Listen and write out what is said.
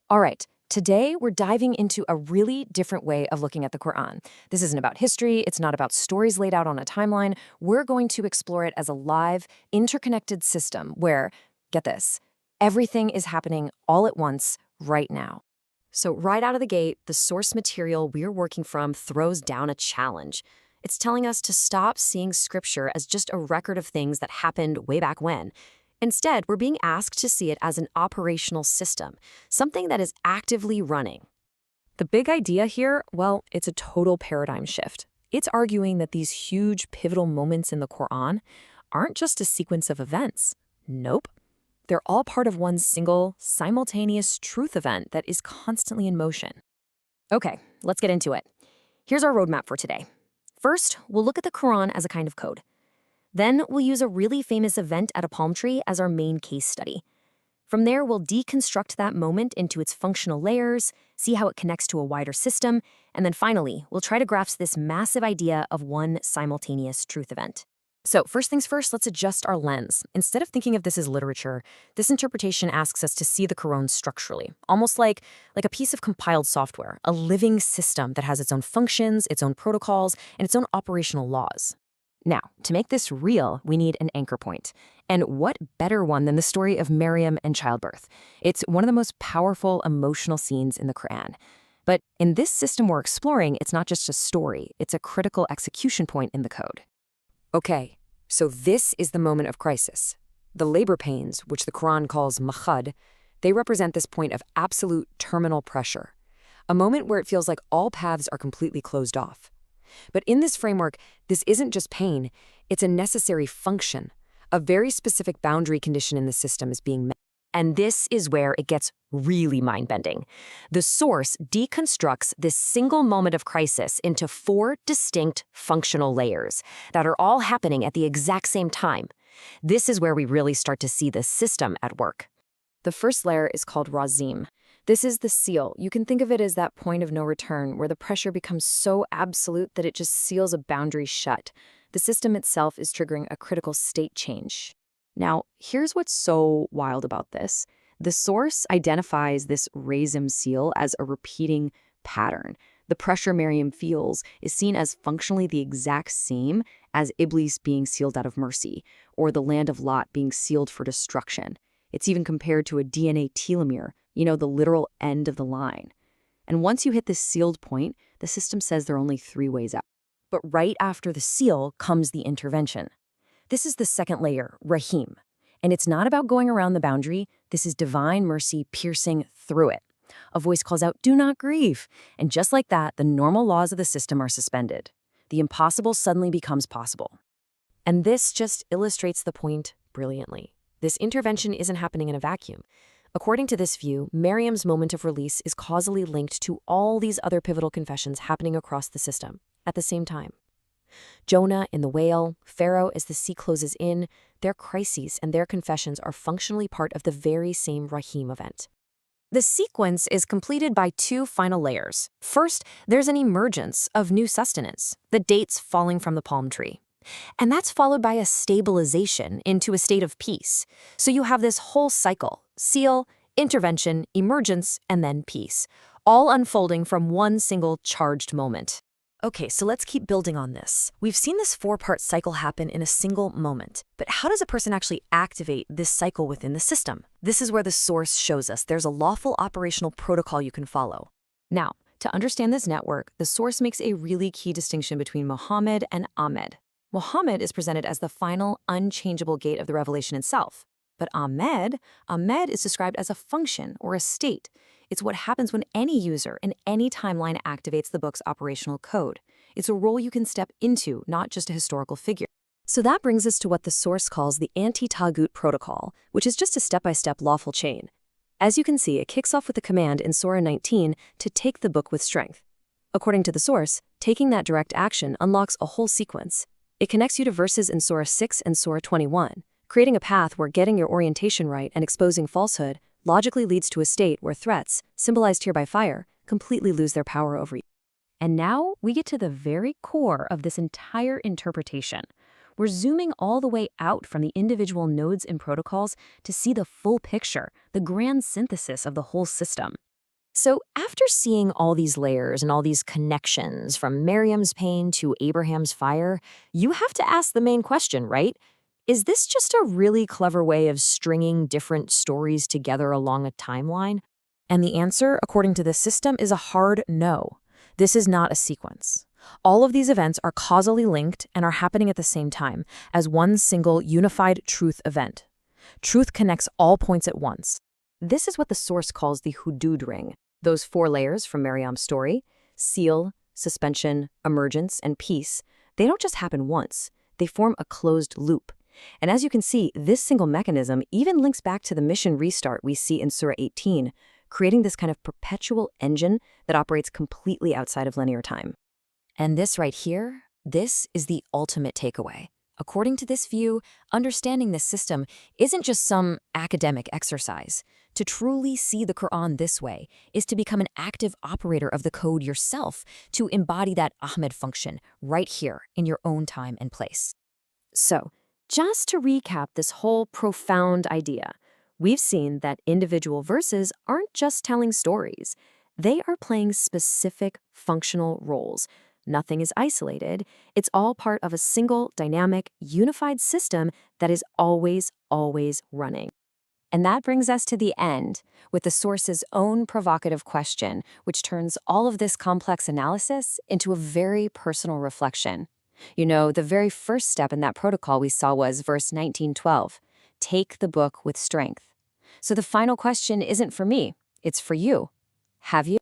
All right, today we're diving into a really different way of looking at the Quran. This isn't about history, it's not about stories laid out on a timeline. We're going to explore it as a live, interconnected system where, get this, everything is happening all at once, right now. So, right out of the gate, the source material we're working from throws down a challenge. It's telling us to stop seeing scripture as just a record of things that happened way back when. Instead, we're being asked to see it as an operational system, something that is actively running. The big idea here, well, it's a total paradigm shift. It's arguing that these huge pivotal moments in the Quran aren't just a sequence of events. Nope. They're all part of one single, simultaneous truth event that is constantly in motion. Okay, let's get into it. Here's our roadmap for today. First, we'll look at the Quran as a kind of code. Then we'll use a really famous event at a palm tree as our main case study. From there, we'll deconstruct that moment into its functional layers, see how it connects to a wider system, and then finally, we'll try to grasp this massive idea of one simultaneous truth event. So first things first, let's adjust our lens. Instead of thinking of this as literature, this interpretation asks us to see the Quran structurally, almost like a piece of compiled software, a living system that has its own functions, its own protocols, and its own operational laws. Now, to make this real, we need an anchor point. And what better one than the story of Maryam and childbirth? It's one of the most powerful emotional scenes in the Quran. But in this system we're exploring, it's not just a story, it's a critical execution point in the code. Okay, so this is the moment of crisis. The labor pains, which the Quran calls mahad, they represent this point of absolute terminal pressure, a moment where it feels like all paths are completely closed off. But in this framework, this isn't just pain, it's a necessary function. A very specific boundary condition in the system is being met. And this is where it gets really mind-bending. The source deconstructs this single moment of crisis into 4 distinct functional layers that are all happening at the exact same time. This is where we really start to see the system at work. The first layer is called Razīm. This is the seal. You can think of it as that point of no return where the pressure becomes so absolute that it just seals a boundary shut. The system itself is triggering a critical state change. Now, here's what's so wild about this. The source identifies this Razīm seal as a repeating pattern. The pressure Maryam feels is seen as functionally the exact same as Iblīs being sealed out of mercy, or the land of Lot being sealed for destruction. It's even compared to a DNA telomere, the literal end of the line. And once you hit this sealed point, the system says there are only 3 ways out. But right after the seal comes the intervention. This is the second layer, Raḥīm. And it's not about going around the boundary. This is divine mercy piercing through it. A voice calls out, "Do not grieve." And just like that, the normal laws of the system are suspended. The impossible suddenly becomes possible. And this just illustrates the point brilliantly. This intervention isn't happening in a vacuum. According to this view, Maryam's moment of release is causally linked to all these other pivotal confessions happening across the system at the same time. Jonah in the whale, Pharaoh as the sea closes in, their crises and their confessions are functionally part of the very same Raḥīm event. The sequence is completed by 2 final layers. First, there's an emergence of new sustenance, the dates falling from the palm tree. And that's followed by a stabilization into a state of peace. So you have this whole cycle, seal, intervention, emergence, and then peace, all unfolding from one single charged moment. Okay, so let's keep building on this. We've seen this 4-part cycle happen in a single moment, but how does a person actually activate this cycle within the system? This is where the source shows us there's a lawful operational protocol you can follow. Now, to understand this network, the source makes a really key distinction between Muhammad and Ahmed. Muhammad is presented as the final, unchangeable gate of the revelation itself. But Ahmed is described as a function or a state. It's what happens when any user in any timeline activates the book's operational code. It's a role you can step into, not just a historical figure. So that brings us to what the source calls the anti-taghut protocol, which is just a step-by-step lawful chain. As you can see, it kicks off with a command in Surah 19 to take the book with strength. According to the source, taking that direct action unlocks a whole sequence. It connects you to verses in Surah 6 and Surah 21, creating a path where getting your orientation right and exposing falsehood logically leads to a state where threats, symbolized here by fire, completely lose their power over you. And now we get to the very core of this entire interpretation. We're zooming all the way out from the individual nodes and protocols to see the full picture, the grand synthesis of the whole system. So, after seeing all these layers and all these connections from Miriam's pain to Abraham's fire, you have to ask the main question, right? Is this just a really clever way of stringing different stories together along a timeline? And the answer, according to this system, is a hard no. This is not a sequence. All of these events are causally linked and are happening at the same time as one single unified truth event. Truth connects all points at once. This is what the source calls the Hudūd Ring. Those 4 layers from Miriam's story, seal, suspension, emergence, and peace, they don't just happen once. They form a closed loop. And as you can see, this single mechanism even links back to the mission restart we see in Surah 18, creating this kind of perpetual engine that operates completely outside of linear time. And this right here, this is the ultimate takeaway. According to this view, understanding this system isn't just some academic exercise. To truly see the Quran this way is to become an active operator of the code yourself, to embody that Ahmed function right here in your own time and place. So, just to recap this whole profound idea, we've seen that individual verses aren't just telling stories. They are playing specific functional roles. Nothing is isolated. It's all part of a single, dynamic, unified system that is always, always running. And that brings us to the end, with the source's own provocative question, which turns all of this complex analysis into a very personal reflection. You know, the very first step in that protocol we saw was verse 19:12, take the book with strength. So the final question isn't for me, it's for you. Have you